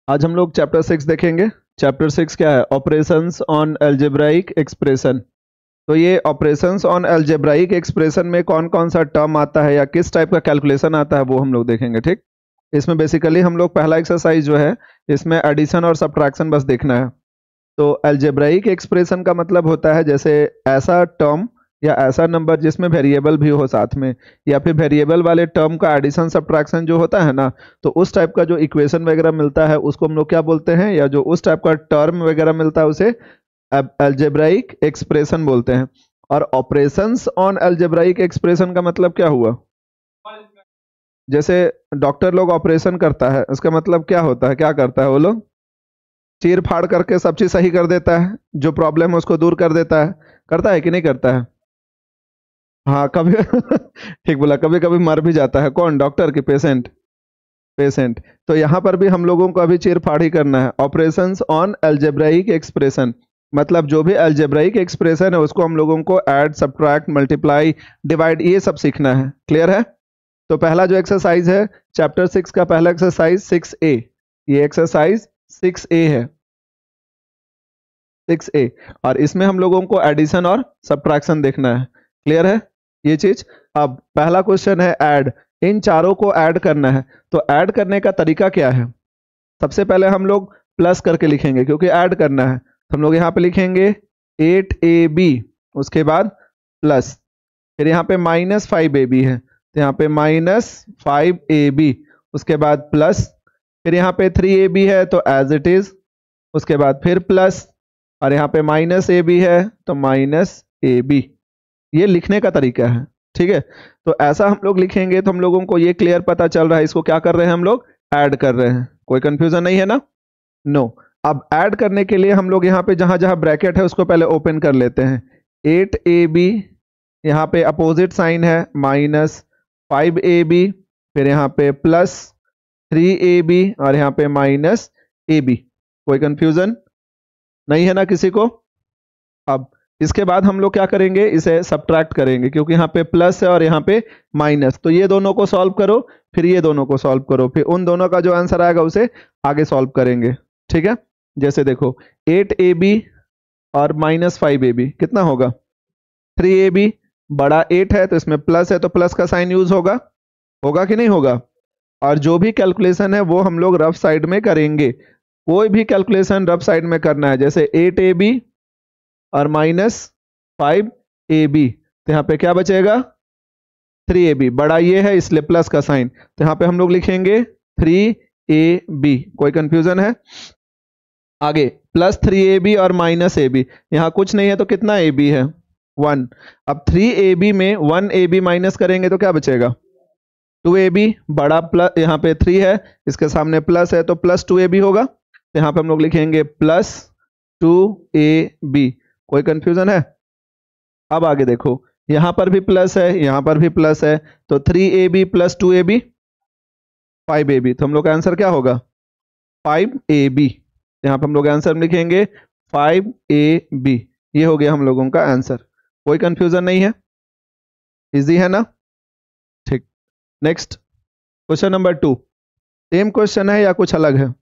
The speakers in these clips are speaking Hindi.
आज हम लोग चैप्टर 6 देखेंगे। चैप्टर 6 क्या है? Operations on algebraic expression. तो ये ऑपरेशंस ऑन अलजेब्राइक एक्सप्रेशन में कौन कौन सा टर्म आता है या किस टाइप का कैलकुलेशन आता है वो हम लोग देखेंगे। ठीक, इसमें बेसिकली हम लोग पहला एक्सरसाइज जो है इसमें एडिशन और सब्ट्रैक्शन बस देखना है। तो अलजेब्राइक एक्सप्रेशन का मतलब होता है जैसे ऐसा टर्म या ऐसा नंबर जिसमें वेरिएबल भी हो साथ में, या फिर वेरिएबल वाले टर्म का एडिशन सब्ट्रैक्शन जो होता है ना, तो उस टाइप का जो इक्वेशन वगैरह मिलता है उसको हम लोग क्या बोलते हैं, या जो उस टाइप का टर्म वगैरह मिलता है उसे अलजेब्राइक एक्सप्रेशन बोलते हैं। और ऑपरेशंस ऑन अलजेब्राइक एक्सप्रेशन का मतलब क्या हुआ? जैसे डॉक्टर लोग ऑपरेशन करता है, उसका मतलब क्या होता है, क्या करता है वो लोग? चीर फाड़ करके सब चीज सही कर देता है, जो प्रॉब्लम है उसको दूर कर देता है। करता है कि नहीं करता है? हाँ कभी ठीक बोला, कभी कभी मर भी जाता है। कौन? डॉक्टर की पेशेंट? पेशेंट। तो यहाँ पर भी हम लोगों को अभी चीर फाड़ ही करना है। ऑपरेशंस ऑन अलजेब्राइक एक्सप्रेशन मतलब जो भी अलजेब्राइक एक्सप्रेशन है उसको हम लोगों को ऐड, सब्ट्रैक्ट, मल्टीप्लाई, डिवाइड, ये सब सीखना है। क्लियर है? तो पहला जो एक्सरसाइज है चैप्टर 6 का पहला एक्सरसाइज 6A, ये एक्सरसाइज 6A है, 6A। और इसमें हम लोगों को एडिशन और सब्ट्रैक्शन देखना है। क्लियर है ये चीज? अब पहला क्वेश्चन है ऐड, इन चारों को ऐड करना है। तो ऐड करने का तरीका क्या है? सबसे पहले हम लोग प्लस करके लिखेंगे क्योंकि ऐड करना है। तो हम लोग यहाँ पे लिखेंगे 8AB, उसके बाद प्लस, फिर यहाँ पे -5AB है तो यहाँ पे -5AB, उसके बाद प्लस, फिर यहाँ पे 3AB है तो एज इट इज, उसके बाद फिर प्लस, और यहाँ पे -AB है तो -AB। ये लिखने का तरीका है। ठीक है, तो ऐसा हम लोग लिखेंगे तो हम लोगों को ये क्लियर पता चल रहा है इसको क्या कर रहे हैं हम लोग, ऐड कर रहे हैं। कोई कंफ्यूजन नहीं है ना? नो। अब ऐड करने के लिए हम लोग यहाँ पे जहां जहां ब्रैकेट है उसको पहले ओपन कर लेते हैं। 8AB, यहाँ पे अपोजिट साइन है -5AB, फिर यहाँ पे +3AB और यहाँ पे -AB। कोई कंफ्यूजन नहीं है ना किसी को? अब इसके बाद हम लोग क्या करेंगे, इसे सब्ट्रैक्ट करेंगे क्योंकि यहाँ पे प्लस है और यहाँ पे माइनस। तो ये दोनों को सॉल्व करो, फिर ये दोनों को सॉल्व करो, फिर उन दोनों का जो आंसर आएगा उसे आगे सॉल्व करेंगे। ठीक है, जैसे देखो 8AB और -5AB कितना होगा? 3AB। बड़ा 8 है तो इसमें प्लस है तो प्लस का साइन यूज होगा, होगा कि नहीं होगा? और जो भी कैलकुलेशन है वो हम लोग रफ साइड में करेंगे। कोई भी कैलकुलेशन रफ साइड में करना है, जैसे 8AB और -5AB, तो यहाँ पे क्या बचेगा? 3AB। बड़ा ये है इसलिए प्लस का साइन, तो यहाँ पे हम लोग लिखेंगे 3AB। कोई कंफ्यूजन है? आगे +3AB और -AB, यहाँ कुछ नहीं है तो कितना AB है? 1। अब 3AB में 1AB माइनस करेंगे तो क्या बचेगा? 2AB। बड़ा प्लस, यहाँ पे 3 है, इसके सामने प्लस है तो +2AB होगा, तो यहाँ पे हम लोग लिखेंगे +2AB। कोई कंफ्यूजन है? अब आगे देखो, यहां पर भी प्लस है, यहां पर भी प्लस है, तो 3AB + 2AB 5AB। तो हम लोग का आंसर क्या होगा? 5AB। यहाँ पे हम लोग आंसर लिखेंगे 5AB। ये हो गया हम लोगों का आंसर। कोई कंफ्यूजन नहीं है? इजी है ना? ठीक, next question number 2। Same question है या कुछ अलग है?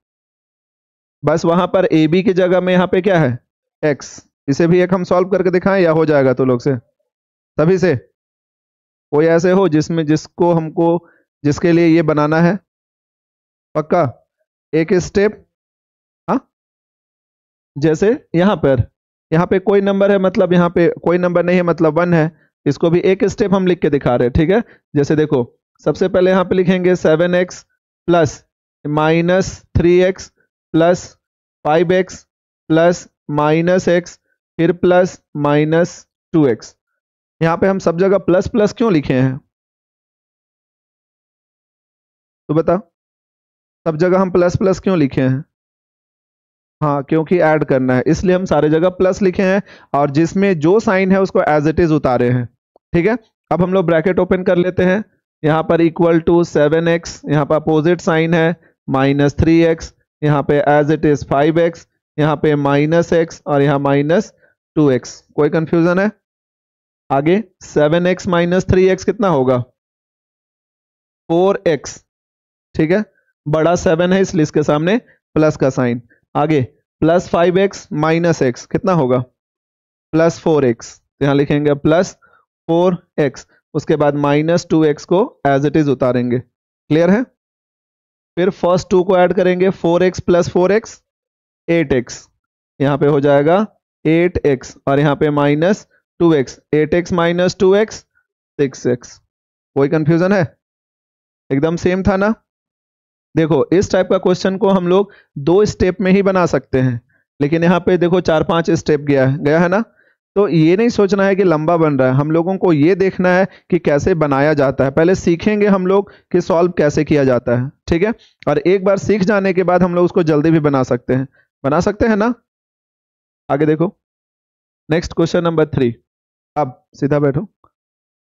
बस वहां पर AB की जगह में यहाँ पे क्या है? X। इसे भी एक हम सॉल्व करके दिखाएं या हो जाएगा तो लोग से? सभी से? कोई ऐसे हो जिसमें जिसको हमको जिसके लिए ये बनाना है? पक्का? एक स्टेप। हाँ, जैसे यहाँ पे कोई नंबर है मतलब यहाँ पे कोई नंबर नहीं है मतलब 1 है, इसको भी एक स्टेप हम लिख के दिखा रहे हैं। ठीक है, जैसे देखो सबसे पहले यहाँ पे लिखेंगे 7x plus -3x plus 5x plus -x, फिर प्लस -2x। यहाँ पे हम सब जगह प्लस प्लस क्यों लिखे हैं? तो बता, सब जगह हम प्लस प्लस क्यों लिखे हैं? हाँ, क्योंकि ऐड करना है इसलिए हम सारे जगह प्लस लिखे हैं, और जिसमें जो साइन है उसको एज इट इज उतारे हैं। ठीक है, अब हम लोग ब्रैकेट ओपन कर लेते हैं। यहाँ पर = 7x, यहाँ पर अपोजिट साइन है -3x, यहाँ पे एज इट इज 5x, यहाँ पे -x और यहाँ -2x। कोई कंफ्यूजन है? आगे 7x - 3x कितना होगा? 4x। ठीक है, बड़ा 7 है इसलिए इसके सामने प्लस का साइन। आगे प्लस 5x माइनस एक्स कितना होगा, प्लस 4x, तो यहाँ लिखेंगे प्लस 4x, उसके बाद माइनस 2x को एज इट इज उतारेंगे। क्लियर है। फिर फर्स्ट 2 को ऐड करेंगे, 4x प्लस 4x 8x, यहाँ पे हो जाएगा 8x, और यहाँ पे minus 2x, 8x minus 2x 6x। कोई कंफ्यूजन है, एकदम सेम था ना। देखो इस टाइप का क्वेश्चन को हम लोग 2 स्टेप में ही बना सकते हैं, लेकिन यहाँ पे देखो 4-5 स्टेप गया है ना। तो ये नहीं सोचना है कि लंबा बन रहा है, हम लोगों को ये देखना है कि कैसे बनाया जाता है। पहले सीखेंगे हम लोग कि सॉल्व कैसे किया जाता है, ठीक है। और एक बार सीख जाने के बाद हम लोग उसको जल्दी भी बना सकते हैं ना। आगे देखो नेक्स्ट क्वेश्चन नंबर 3। अब सीधा बैठो।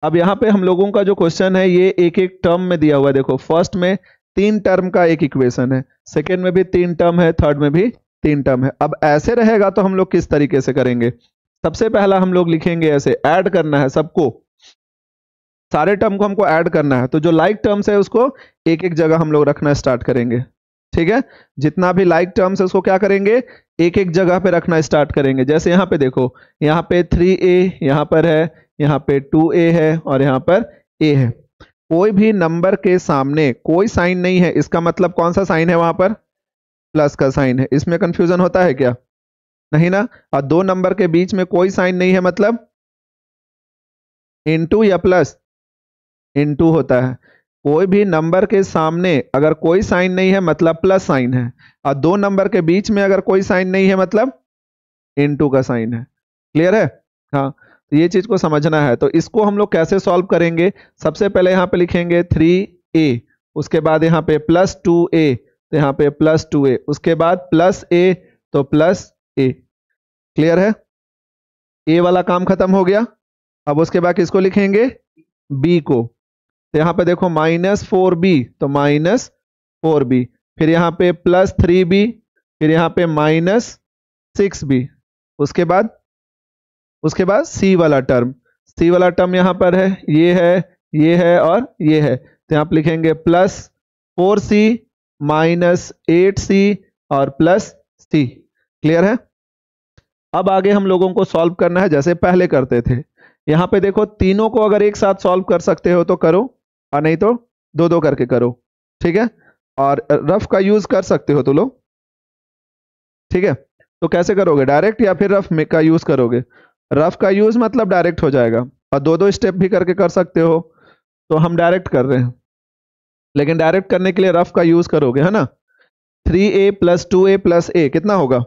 अब यहाँ पे हम लोगों का जो क्वेश्चन है ये एक एक टर्म में दिया हुआ है। देखो फर्स्ट में 3 टर्म का एक इक्वेशन है, सेकेंड में भी 3 टर्म है, थर्ड में भी 3 टर्म है। अब ऐसे रहेगा तो हम लोग किस तरीके से करेंगे, सबसे पहला हम लोग लिखेंगे ऐसे, ऐड करना है सबको, सारे टर्म को हमको ऐड करना है। तो जो लाइक टर्म्स है उसको एक एक जगह हम लोग रखना स्टार्ट करेंगे, ठीक है। जितना भी लाइक टर्म्स है उसको क्या करेंगे, एक एक जगह पे रखना स्टार्ट करेंगे। जैसे यहाँ पे देखो, यहाँ पे 3a यहाँ पर है, यहाँ पे 2a है, और यहाँ पर a है। कोई भी नंबर के सामने कोई साइन नहीं है, इसका मतलब कौन सा साइन है, वहां पर प्लस का साइन है। इसमें कंफ्यूजन होता है क्या, नहीं ना। और 2 नंबर के बीच में कोई साइन नहीं है मतलब इनटू या प्लस, इनटू होता है। कोई भी नंबर के सामने अगर कोई साइन नहीं है मतलब प्लस साइन है, और 2 नंबर के बीच में अगर कोई साइन नहीं है मतलब इनटू का साइन है। क्लियर है। हाँ, तो ये चीज को समझना है। तो इसको हम लोग कैसे सॉल्व करेंगे, सबसे पहले यहाँ पे लिखेंगे 3a, उसके बाद यहाँ पे प्लस 2a, तो यहाँ पे प्लस 2a, उसके बाद प्लस a, तो प्लस a। क्लियर है, a वाला काम खत्म हो गया। अब उसके बाद किसको लिखेंगे, b को। तो यहाँ पे देखो माइनस 4b, तो माइनस 4b, फिर यहाँ पे प्लस 3b, फिर यहाँ पे माइनस 6b, उसके बाद सी वाला टर्म यहाँ पर है, ये है और ये है। तो यहाँ पे लिखेंगे प्लस 4c माइनस 8c और प्लस c। क्लियर है। अब आगे हम लोगों को सॉल्व करना है जैसे पहले करते थे। यहाँ पे देखो तीनों को अगर एक साथ सॉल्व कर सकते हो तो करो, और नहीं तो 2-2 करके करो, ठीक है। और रफ का यूज कर सकते हो तो लोग, ठीक है। तो कैसे करोगे, डायरेक्ट या फिर रफ का यूज करोगे। रफ का यूज मतलब डायरेक्ट हो जाएगा, और 2-2 स्टेप भी करके कर सकते हो। तो हम डायरेक्ट कर रहे हैं, लेकिन डायरेक्ट करने के लिए रफ का यूज करोगे, है ना। 3a plus 2a plus a कितना होगा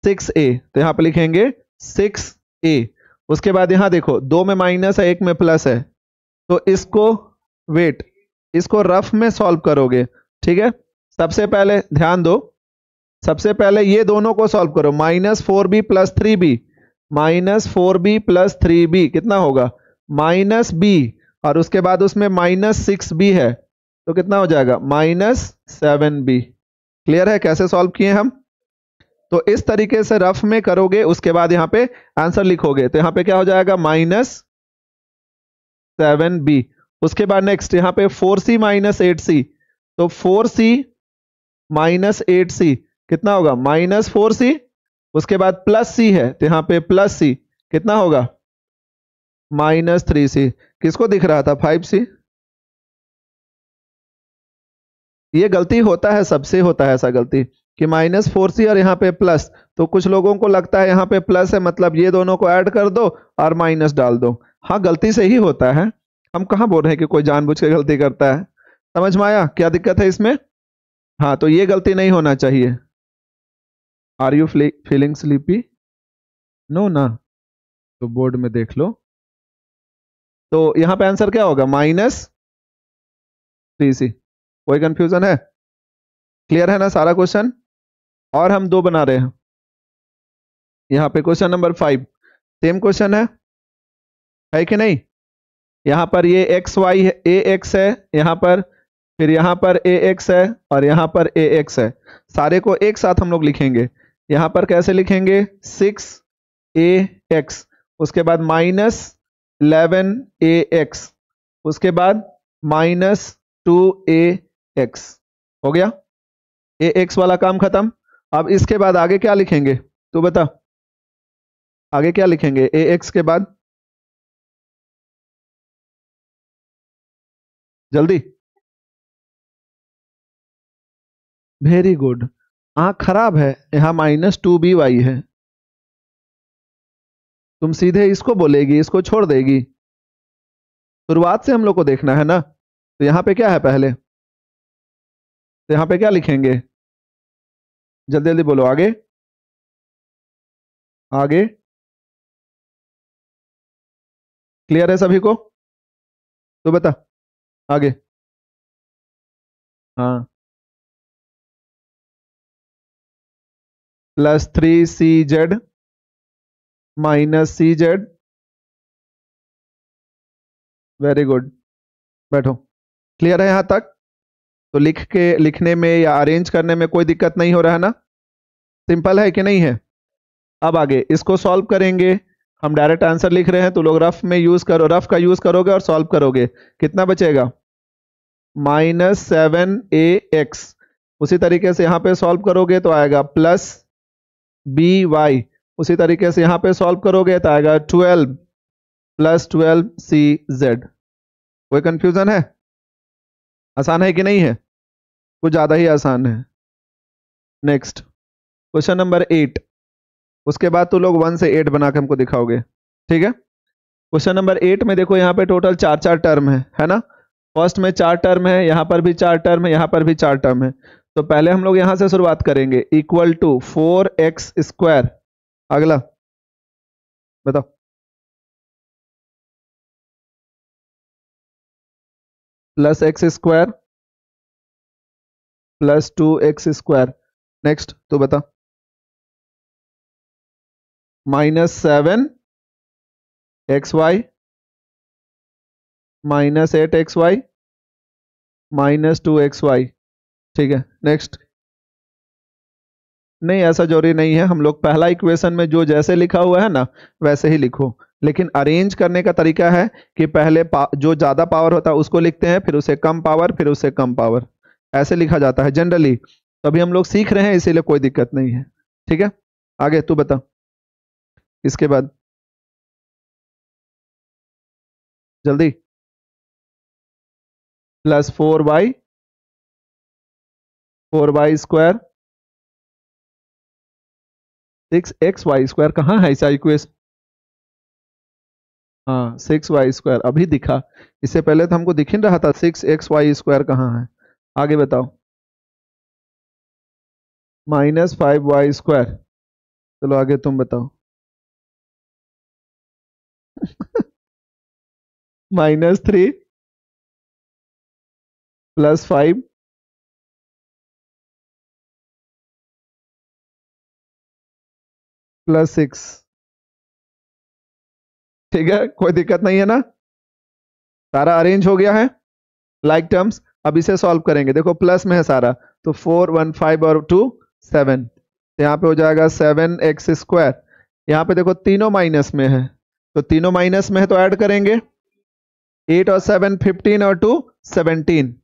6a, तो यहाँ पे लिखेंगे 6a। उसके बाद यहाँ देखो 2 में माइनस है, 1 में प्लस है, तो इसको रफ में सॉल्व करोगे, ठीक है। सबसे पहले ध्यान दो, सबसे पहले ये दोनों को सॉल्व करो, minus 4b plus 3b, minus 4b plus 3b कितना होगा माइनस b, और उसके बाद उसमें माइनस 6b है, तो कितना हो जाएगा माइनस 7b। क्लियर है कैसे सॉल्व किए हम। तो इस तरीके से रफ में करोगे, उसके बाद यहाँ पे आंसर लिखोगे, तो यहाँ पे क्या हो जाएगा माइनस 7b। उसके बाद नेक्स्ट यहाँ पे 4c माइनस 8c, तो 4c माइनस 8c कितना होगा माइनस 4c, उसके बाद प्लस c है, तो यहाँ पे प्लस c कितना होगा माइनस 3c। किसको दिख रहा था 5c। ये गलती होता है, सबसे होता है ऐसा गलती कि माइनस 4c और यहाँ पे प्लस, तो कुछ लोगों को लगता है यहाँ पे प्लस है मतलब ये दोनों को ऐड कर दो और माइनस डाल दो। हाँ गलती से ही होता है, हम कहाँ बोल रहे हैं कि कोई जानबूझ के गलती करता है। समझ में आया क्या दिक्कत है इसमें। हाँ तो ये गलती नहीं होना चाहिए। Are you feeling sleepy, no ना, तो बोर्ड में देख लो। तो यहाँ पे आंसर क्या होगा माइनस 3c। कोई कंफ्यूजन है, क्लियर है ना सारा क्वेश्चन। और हम 2 बना रहे हैं यहाँ पे, क्वेश्चन नंबर 5 सेम क्वेश्चन है कि नहीं। यहाँ पर ये एक्स वाई है, ए एक्स है यहाँ पर, फिर यहाँ पर ए एक्स है और यहाँ पर ए एक्स है। सारे को एक साथ हम लोग लिखेंगे। यहाँ पर कैसे लिखेंगे 6ax, उसके बाद माइनस 11ax, उसके बाद माइनस 2ax। हो गया। ए एक्स वाला काम खत्म। अब इसके बाद आगे क्या लिखेंगे तू बता, आगे क्या लिखेंगे ए एक्स के बाद, जल्दी। वेरी गुड, आँख खराब है, यहाँ -2by है, तुम सीधे इसको बोलेगी, इसको छोड़ देगी। शुरुआत से हम लोग को देखना है ना, तो यहाँ पे क्या है पहले, तो यहाँ पे क्या लिखेंगे, जल्दी जल्दी बोलो, आगे आगे। क्लियर है सभी को, तो बता आगे। हाँ, +3CZ -CZ। वेरी गुड, बैठो। क्लियर है यहाँ तक, तो लिखने में या अरेंज करने में कोई दिक्कत नहीं हो रहा है ना, सिंपल है कि नहीं है। अब आगे इसको सॉल्व करेंगे, हम डायरेक्ट आंसर लिख रहे हैं, तो लोग रफ में यूज करो, रफ का यूज करोगे और सॉल्व करोगे, कितना बचेगा, -7AX। उसी तरीके से यहाँ पे सॉल्व करोगे तो आएगा +BY। उसी तरीके से यहाँ पे सॉल्व करोगे तो आएगा 12 +12CZ। कोई कंफ्यूजन है, आसान है कि नहीं है, कुछ ज्यादा ही आसान है। नेक्स्ट क्वेश्चन नंबर 8, उसके बाद तो लोग 1 से 8 बना के हमको दिखाओगे, ठीक है। क्वेश्चन नंबर 8 में देखो, यहाँ पे टोटल 4 टर्म है ना। फर्स्ट में 4 टर्म है, यहाँ पर भी 4 टर्म है, यहाँ पर भी 4 टर्म है। तो पहले हम लोग यहाँ से शुरुआत करेंगे, = 4x²। अगला बताओ, +x² +2x²। नेक्स्ट तो बता, -7xy -8xy -2xy, ठीक है। नेक्स्ट, नहीं ऐसा जरूरी नहीं है, हम लोग पहला इक्वेशन में जो जैसे लिखा हुआ है ना वैसे ही लिखो, लेकिन अरेंज करने का तरीका है कि पहले जो ज्यादा पावर होता है उसको लिखते हैं, फिर उसे कम पावर, फिर उसे कम पावर, ऐसे लिखा जाता है जनरली। तो अभी हम लोग सीख रहे हैं, इसीलिए कोई दिक्कत नहीं है, ठीक है। आगे तू बता, इसके बाद जल्दी, +4y 4y² 6xy² कहाँ है ऐसा इक्वेशन, हाँ 6y² अभी दिखा, इससे पहले तो हमको दिख ही रहा था 6xy² कहाँ है। आगे बताओ, -5y²। चलो आगे तुम बताओ, -3 +5 +6, ठीक है, कोई दिक्कत नहीं है ना, सारा अरेंज हो गया है लाइक टर्म्स। अब इसे सॉल्व करेंगे, देखो प्लस में है सारा, तो 4 1 5 और 2 7, तो यहाँ पे हो जाएगा 7x²। यहाँ पे देखो तीनों माइनस में है, तो तीनों माइनस में है तो ऐड करेंगे, 8 और 7 15 और 2 17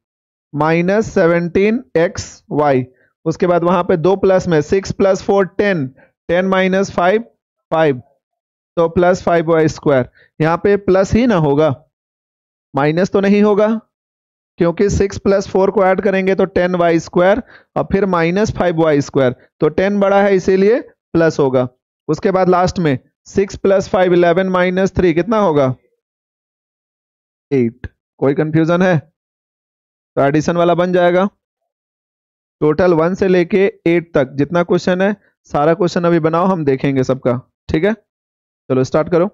-17xy। उसके बाद वहां पे 2 प्लस में 6 + 4 10 10 - 5 5, तो +5y²। यहाँ पे प्लस ही ना होगा, माइनस तो नहीं होगा, क्योंकि 6 + 4 को ऐड करेंगे तो 10y² और फिर -5y², तो 10 बड़ा है इसीलिए प्लस होगा। उसके बाद लास्ट में 6 + 5 11 - 3 कितना होगा, 8। कोई कंफ्यूजन है, तो एडिशन वाला बन जाएगा। टोटल 1 से लेके 8 तक जितना क्वेश्चन है, सारा क्वेश्चन अभी बनाओ, हम देखेंगे सबका, ठीक है। चलो स्टार्ट करो।